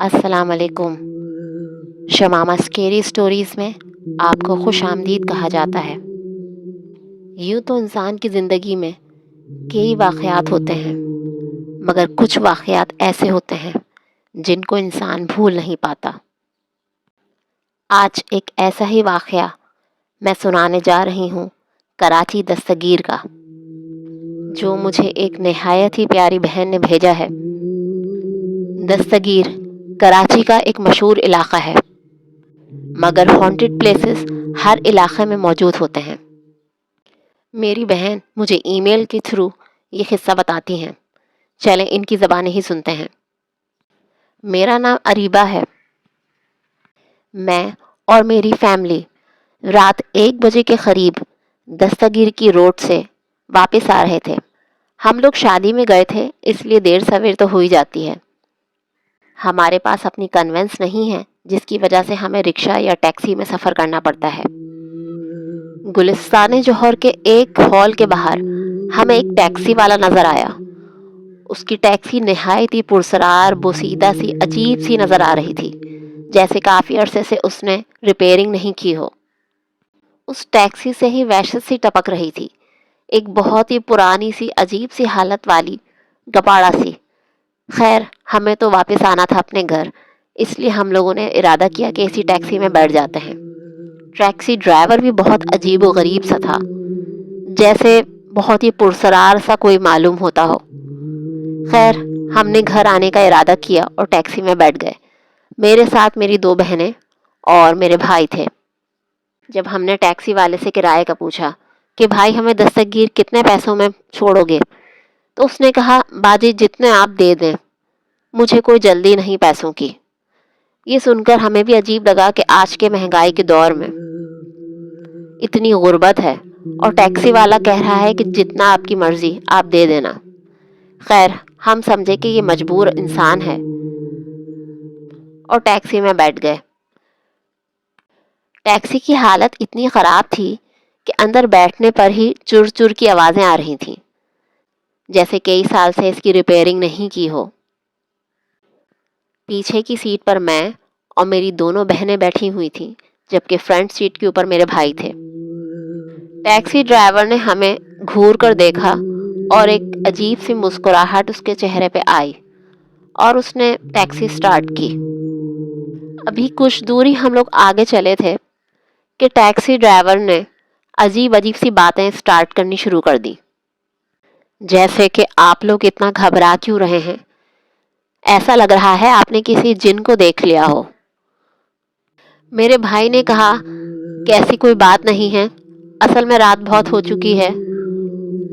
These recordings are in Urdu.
السلام علیکم۔ شمامہ اسکیری سٹوریز میں آپ کو خوش آمدید کہا جاتا ہے۔ یوں تو انسان کی زندگی میں کئی واقعات ہوتے ہیں، مگر کچھ واقعات ایسے ہوتے ہیں جن کو انسان بھول نہیں پاتا۔ آج ایک ایسا ہی واقعہ میں سنانے جا رہی ہوں، کراچی دستگیر کا، جو مجھے ایک نہایت ہی پیاری بہن نے بھیجا ہے۔ دستگیر کراچی کا ایک مشہور علاقہ ہے، مگر ہانٹڈ پلیسز ہر علاقے میں موجود ہوتے ہیں۔ میری بہن مجھے ای میل کے تھرو یہ قصہ بتاتی ہیں، چلیں ان کی زبانیں ہی سنتے ہیں۔ میرا نام اریبہ ہے۔ میں اور میری فیملی رات 1 بجے کے قریب دستگیر کی روڈ سے واپس آ رہے تھے۔ ہم لوگ شادی میں گئے تھے، اس لیے دیر سویر تو ہو ہی جاتی ہے۔ ہمارے پاس اپنی کنوینس نہیں ہے، جس کی وجہ سے ہمیں رکشہ یا ٹیکسی میں سفر کرنا پڑتا ہے۔ گلستان جوہر کے ایک ہال کے باہر ہمیں ایک ٹیکسی والا نظر آیا۔ اس کی ٹیکسی نہایت ہی پرسرار، بوسیدہ سی، عجیب سی نظر آ رہی تھی، جیسے کافی عرصے سے اس نے ریپیئرنگ نہیں کی ہو۔ اس ٹیکسی سے ہی وحشت سی ٹپک رہی تھی، ایک بہت ہی پرانی سی، عجیب سی حالت والی گپاڑا سی۔ خیر، ہمیں تو واپس آنا تھا اپنے گھر، اس لیے ہم لوگوں نے ارادہ کیا کہ اسی ٹیکسی میں بیٹھ جاتے ہیں۔ ٹیکسی ڈرائیور بھی بہت عجیب و غریب سا تھا، جیسے بہت ہی پرسرار سا کوئی معلوم ہوتا ہو۔ خیر، ہم نے گھر آنے کا ارادہ کیا اور ٹیکسی میں بیٹھ گئے۔ میرے ساتھ میری 2 بہنیں اور میرے بھائی تھے۔ جب ہم نے ٹیکسی والے سے کرائے کا پوچھا کہ بھائی ہمیں دستگیر کتنے پیسوں میں چھوڑو گے، تو اس نے کہا باجی جتنے آپ دے دیں، مجھے کوئی جلدی نہیں پیسوں کی۔ یہ سن کر ہمیں بھی عجیب لگا کہ آج کے مہنگائی کے دور میں اتنی غربت ہے، اور ٹیکسی والا کہہ رہا ہے کہ جتنا آپ کی مرضی آپ دے دینا۔ خیر، ہم سمجھے کہ یہ مجبور انسان ہے اور ٹیکسی میں بیٹھ گئے۔ ٹیکسی کی حالت اتنی خراب تھی کہ اندر بیٹھنے پر ہی چر چر کی آوازیں آ رہی تھیں، جیسے کئی سال سے اس کی ریپیئرنگ نہیں کی ہو۔ پیچھے کی سیٹ پر میں اور میری دونوں بہنیں بیٹھی ہوئی تھیں، جبکہ فرنٹ سیٹ کے اوپر میرے بھائی تھے۔ ٹیکسی ڈرائیور نے ہمیں گھور کر دیکھا اور ایک عجیب سی مسکراہٹ اس کے چہرے پہ آئی، اور اس نے ٹیکسی سٹارٹ کی۔ ابھی کچھ دوری ہم لوگ آگے چلے تھے کہ ٹیکسی ڈرائیور نے عجیب سی باتیں سٹارٹ کرنی شروع کر دی، جیسے کہ آپ لوگ اتنا گھبرا کیوں رہے ہیں؟ ایسا لگ رہا ہے آپ نے کسی جن کو دیکھ لیا ہو۔ میرے بھائی نے کہا کہ ایسی کوئی بات نہیں ہے، اصل میں رات بہت ہو چکی ہے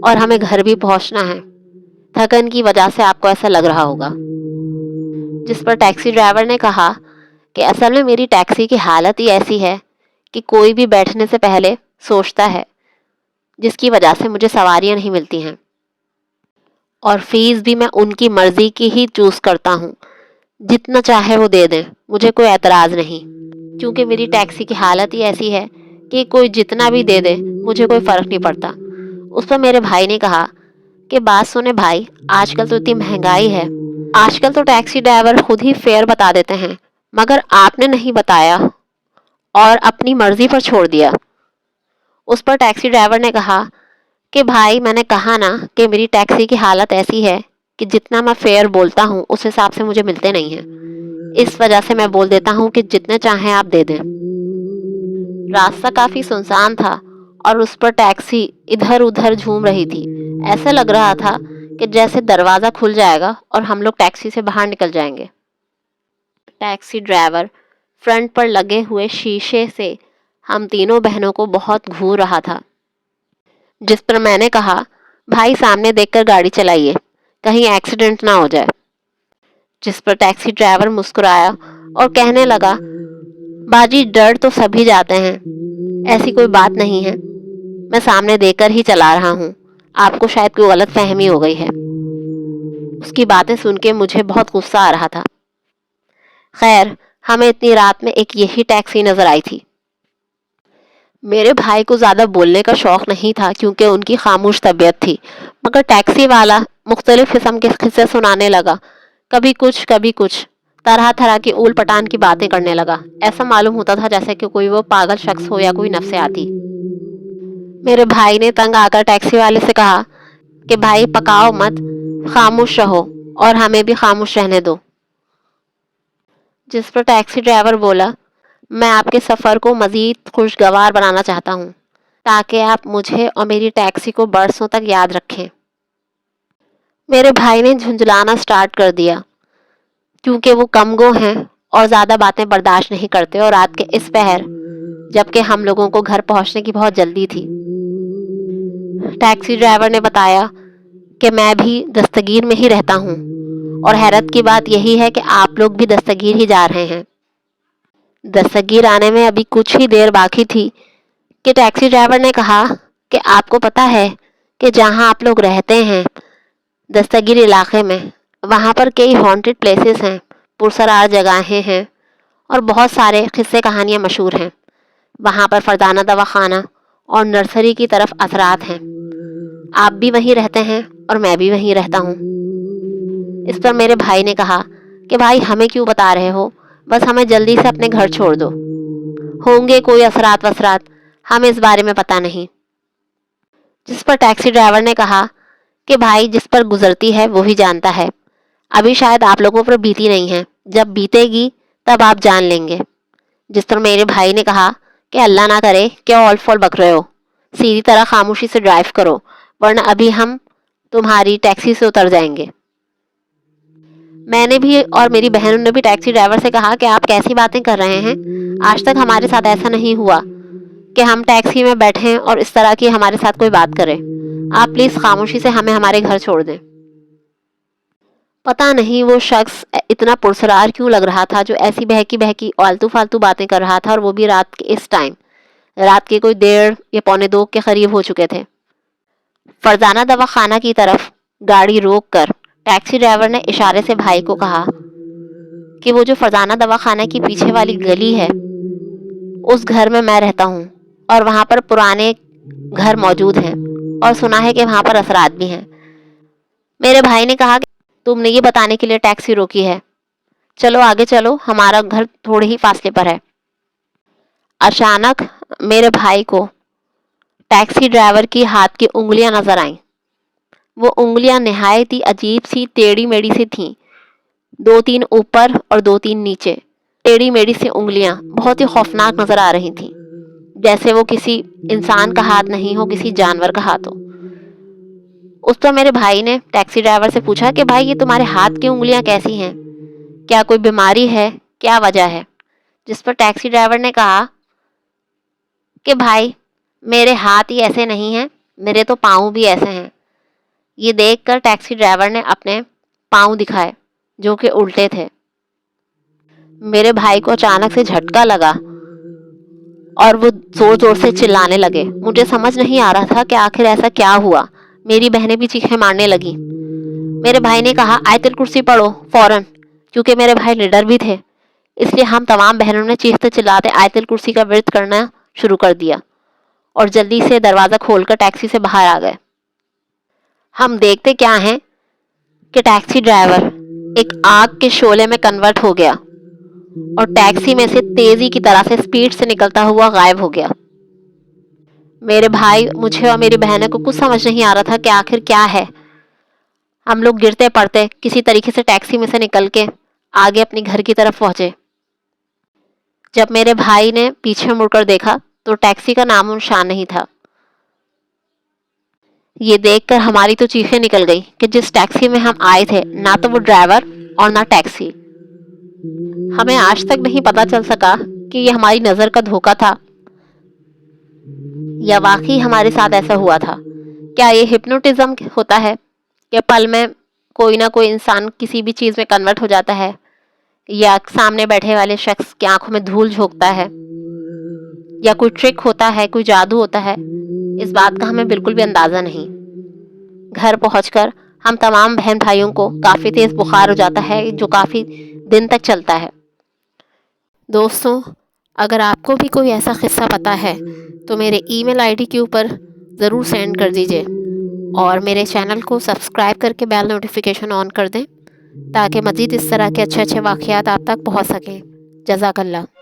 اور ہمیں گھر بھی پہنچنا ہے، تھکن کی وجہ سے آپ کو ایسا لگ رہا ہوگا۔ جس پر ٹیکسی ڈرائیور نے کہا کہ اصل میں میری ٹیکسی کی حالت ہی ایسی ہے کہ کوئی بھی بیٹھنے سے پہلے سوچتا ہے، جس کی وجہ سے مجھے سواریاں نہیں ملتی ہیں، اور فیس بھی میں ان کی مرضی کی ہی چوز کرتا ہوں، جتنا چاہے وہ دے دیں، مجھے کوئی اعتراض نہیں، کیونکہ میری ٹیکسی کی حالت ہی ایسی ہے کہ کوئی جتنا بھی دے دے مجھے کوئی فرق نہیں پڑتا۔ اس پر میرے بھائی نے کہا کہ بات سنیں بھائی، آج کل تو اتنی مہنگائی ہے، آج کل تو ٹیکسی ڈرائیور خود ہی فیئر بتا دیتے ہیں، مگر آپ نے نہیں بتایا اور اپنی مرضی پر چھوڑ دیا۔ اس پر ٹیکسی ڈرائیور نے کہا کہ بھائی میں نے کہا نا کہ میری ٹیکسی کی حالت ایسی ہے کہ جتنا میں فیئر بولتا ہوں اس حساب سے مجھے ملتے نہیں ہیں، اس وجہ سے میں بول دیتا ہوں کہ جتنے چاہیں آپ دے دیں۔ راستہ کافی سنسان تھا اور اس پر ٹیکسی ادھر ادھر جھوم رہی تھی، ایسا لگ رہا تھا کہ جیسے دروازہ کھل جائے گا اور ہم لوگ ٹیکسی سے باہر نکل جائیں گے۔ ٹیکسی ڈرائیور فرنٹ پر لگے ہوئے شیشے سے ہم تینوں بہنوں کو بہت گھور رہا تھا، جس پر میں نے کہا بھائی سامنے دیکھ کر گاڑی چلائیے، کہیں ایکسیڈنٹ نہ ہو جائے۔ جس پر ٹیکسی ڈرائیور مسکرایا اور کہنے لگا باجی ڈر تو سبھی جاتے ہیں، ایسی کوئی بات نہیں ہے، میں سامنے دیکھ کر ہی چلا رہا ہوں، آپ کو شاید کوئی غلط فہمی ہو گئی ہے۔ اس کی باتیں سن کے مجھے بہت غصہ آ رہا تھا۔ خیر، ہمیں اتنی رات میں ایک یہی ٹیکسی نظر آئی تھی۔ میرے بھائی کو زیادہ بولنے کا شوق نہیں تھا کیونکہ ان کی خاموش طبیعت تھی، مگر ٹیکسی والا مختلف قسم کے قصے سنانے لگا، کبھی کچھ کبھی کچھ، طرح طرح کی اول پٹان کی باتیں کرنے لگا. ایسا معلوم ہوتا تھا جیسے کہ کوئی وہ پاگل شخص ہو یا کوئی نفسیاتی. میرے بھائی نے تنگ آ کر ٹیکسی والے سے کہا کہ بھائی پکاؤ مت، خاموش رہو اور ہمیں بھی خاموش رہنے دو. جس پر ٹیکسی ڈرائیور بولا، میں آپ کے سفر کو مزید خوشگوار بنانا چاہتا ہوں تاکہ آپ مجھے اور میری ٹیکسی کو برسوں تک یاد رکھیں. میرے بھائی نے جھنجھلانا سٹارٹ کر دیا کیونکہ وہ کم گو ہیں اور زیادہ باتیں برداشت نہیں کرتے، اور رات کے اس پہر جبکہ ہم لوگوں کو گھر پہنچنے کی بہت جلدی تھی. ٹیکسی ڈرائیور نے بتایا کہ میں بھی دستگیر میں ہی رہتا ہوں، اور حیرت کی بات یہی ہے کہ آپ لوگ بھی دستگیر ہی جا رہے ہیں. دستگیر آنے میں ابھی کچھ ہی دیر باقی تھی کہ ٹیکسی ڈرائیور نے کہا کہ آپ کو پتہ ہے کہ جہاں آپ لوگ رہتے ہیں دستگیر علاقے میں، وہاں پر کئی ہانٹڈ پلیسز ہیں، پرسرار جگہیں ہیں اور بہت سارے قصے کہانیاں مشہور ہیں. وہاں پر فردانہ دواخانہ اور نرسری کی طرف اثرات ہیں. آپ بھی وہیں رہتے ہیں اور میں بھی وہیں رہتا ہوں. اس پر میرے بھائی نے کہا کہ بھائی ہمیں کیوں بتا رہے ہو، بس ہمیں جلدی سے اپنے گھر چھوڑ دو. ہوں گے کوئی اثرات وثرات، ہمیں اس بارے میں پتہ نہیں. جس پر ٹیکسی ڈرائیور نے کہا کہ بھائی جس پر گزرتی ہے وہی جانتا ہے. ابھی شاید آپ لوگوں پر بیتی نہیں ہے، جب بیتے گی تب آپ جان لیں گے. جس پر میرے بھائی نے کہا کہ اللہ نہ کرے، کیا اول فول بک رہے ہو، سیدھی طرح خاموشی سے ڈرائیو کرو ورنہ ابھی ہم تمہاری ٹیکسی سے اتر جائیں گے. میں نے بھی اور میری بہنوں نے بھی ٹیکسی ڈرائیور سے کہا کہ آپ کیسی باتیں کر رہے ہیں، آج تک ہمارے ساتھ ایسا نہیں ہوا کہ ہم ٹیکسی میں بیٹھیں اور اس طرح کی ہمارے ساتھ کوئی بات کرے. آپ پلیز خاموشی سے ہمیں ہمارے گھر چھوڑ دیں. پتہ نہیں وہ شخص اتنا پرسرار کیوں لگ رہا تھا جو ایسی بہکی بہکی آلتو فالتو باتیں کر رہا تھا، اور وہ بھی رات کے اس ٹائم. رات کے کوئی 1:30 یا 1:45 کے قریب ہو چکے تھے. فرزانہ دواخانہ کی طرف گاڑی روک کر ٹیکسی ڈرائیور نے اشارے سے بھائی کو کہا کہ وہ جو فرزانہ دواخانہ کی پیچھے والی گلی ہے اس گھر میں رہتا ہوں، اور وہاں پر پرانے گھر موجود ہیں اور سنا ہے کہ وہاں پر اثرات بھی ہیں. میرے بھائی نے کہا کہ تم نے یہ بتانے کے لیے ٹیکسی روکی ہے، چلو آگے چلو، ہمارا گھر تھوڑے ہی فاصلے پر ہے. اچانک میرے بھائی کو ٹیکسی ڈرائیور کی ہاتھ کی انگلیاں نظر آئیں. وہ انگلیاں نہایت ہی عجیب سی ٹیڑھی میڑھی سی تھیں، 2-3 اوپر اور 2-3 نیچے. ٹیڑھی میڑھی سی انگلیاں بہت ہی خوفناک نظر آ رہی تھیں، جیسے وہ کسی انسان کا ہاتھ نہیں ہو، کسی جانور کا ہاتھ ہو. اس پر میرے بھائی نے ٹیکسی ڈرائیور سے پوچھا کہ بھائی یہ تمہارے ہاتھ کی انگلیاں کیسی ہیں، کیا کوئی بیماری ہے، کیا وجہ ہے؟ جس پر ٹیکسی ڈرائیور نے کہا کہ بھائی میرے ہاتھ ہی ایسے نہیں ہیں، میرے تو پاؤں بھی ایسے ہیں. یہ دیکھ کر ٹیکسی ڈرائیور نے اپنے پاؤں دکھائے جو کہ الٹے تھے. میرے بھائی کو اچانک سے جھٹکا لگا اور وہ زور زور سے چلانے لگے. مجھے سمجھ نہیں آ رہا تھا کہ آخر ایسا کیا ہوا. میری بہنیں بھی چیخیں مارنے لگی. میرے بھائی نے کہا آیت الکرسی پڑھو فوراً، کیونکہ میرے بھائی لیڈر بھی تھے، اس لیے ہم تمام بہنوں نے چیختے چلاتے آیت الکرسی کا ورد کرنا شروع کر دیا اور جلدی سے دروازہ کھول کر ٹیکسی سے باہر آ گئے. ہم دیکھتے کیا ہیں کہ ٹیکسی ڈرائیور ایک آگ کے شعلے میں کنورٹ ہو گیا اور ٹیکسی میں سے تیزی کی طرح سے اسپیڈ سے نکلتا ہوا غائب ہو گیا. میرے بھائی، مجھے اور میری بہنوں کو کچھ سمجھ نہیں آ رہا تھا کہ آخر کیا ہے. ہم لوگ گرتے پڑتے کسی طریقے سے ٹیکسی میں سے نکل کے آگے اپنے گھر کی طرف پہنچے. جب میرے بھائی نے پیچھے مڑ کر دیکھا تو ٹیکسی کا نام و نشان نہیں تھا. یہ دیکھ کر ہماری تو چیخیں نکل گئی کہ جس ٹیکسی میں ہم آئے تھے نہ تو وہ ڈرائیور اور نہ ٹیکسی. ہمیں آج تک نہیں پتا چل سکا کہ یہ ہماری نظر کا دھوکہ تھا یا واقعی ہمارے ساتھ ایسا ہوا تھا. کیا یہ ہپنوٹزم ہوتا ہے کہ پل میں کوئی نہ کوئی انسان کسی بھی چیز میں کنورٹ ہو جاتا ہے، یا سامنے بیٹھے والے شخص کی آنکھوں میں دھول جھونکتا ہے، یا کوئی ٹرک ہوتا ہے، کوئی جادو ہوتا ہے؟ اس بات کا ہمیں بالکل بھی اندازہ نہیں. گھر پہنچ کر ہم تمام بہن بھائیوں کو کافی تیز بخار ہو جاتا ہے جو کافی دن تک چلتا ہے. دوستوں، اگر آپ کو بھی کوئی ایسا قصہ پتا ہے تو میرے ای میل آئی ڈی کے اوپر ضرور سینڈ کر دیجیے، اور میرے چینل کو سبسکرائب کر کے بیل نوٹیفیکیشن آن کر دیں تاکہ مزید اس طرح کے اچھے اچھے واقعات آپ تک پہنچ سکیں۔ جزاک اللہ۔